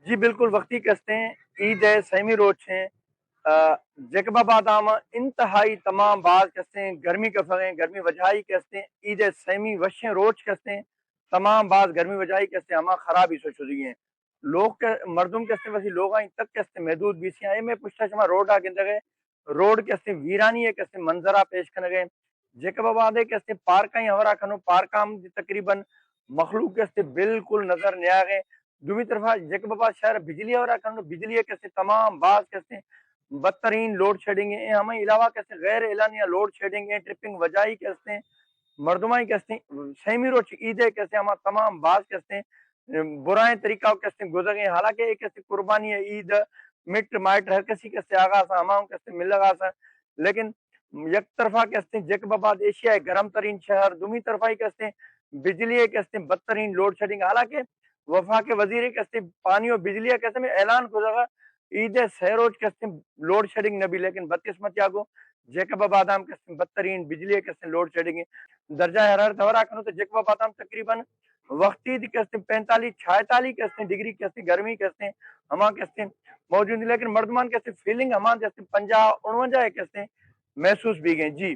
जी बिल्कुल वक्ती कस्ते हैं ईद है सैमी रोच हैं जकबाबादाम इंतहाई तमाम बाज कस्ते हैं गर्मी का फगे गर्मी वजाई कस्ते हैं ईद सैमी वशें रोच कस्ते हैं तमाम बाज गर्मी वजाई कस्ते हमा खराब ही सोच रही हैं लोग के मर्दुम कस्ते वसी लोग आई तक कस्ते महदूद बीसी आए में पुछता शमा रोड आ गिंद गए रोड कस्ते वीरानी है कस्ते मंजरा पेश कर गए जकबाबादे कस्ते पार्क ही हवरा खनो पार्काम तकरीबन मखलूक कस्ते बिल्कुल नजर नहीं आ गए दूसरी तरफा जकबाबाद शहर बिजली और बिजली कैसे तमाम बाज कैसे बदतरीन लोड शेडिंग है हमें अलावा कैसे गैर एलानिया लोड शेडिंग है ट्रिपिंग वजाई कैसे मर्दमाई कैसे सैमी रोच ईद कैसे हम तमाम बाज कैसे बुराए तरीका कैसे गुजर गए हालांकि एक कैसे कुर्बानी है ईद मिट माइट हर किसी कैसे आगा सा हमाम कैसे मिल लगा सा लेकिन एक तरफा कैसे जकबाबाद एशिया है गर्म तरीन शहर दूसरी तरफा ही कैसे बिजली कैसे बदतरीन लोड शेडिंग हालांकि वफा के वजीर कैसे पानी और बिजली कैसे में ऐलान गुजरा ईद सहरोज कैसे लोड शेडिंग नबी लेकिन बदकिस्मत यागो जैकबाबादाम कैसे बदतरीन बिजली कैसे लोड शेडिंग दर्जा हरारत हवरा करो तो जैकबाबादाम तकरीबन वक्ती कैसे 45-46 कैसे डिग्री कैसे गर्मी कैसे हमा कैसे मौजूद लेकिन मर्दमान कैसे फीलिंग हमा जैसे 50-49 कैसे महसूस भी गए जी।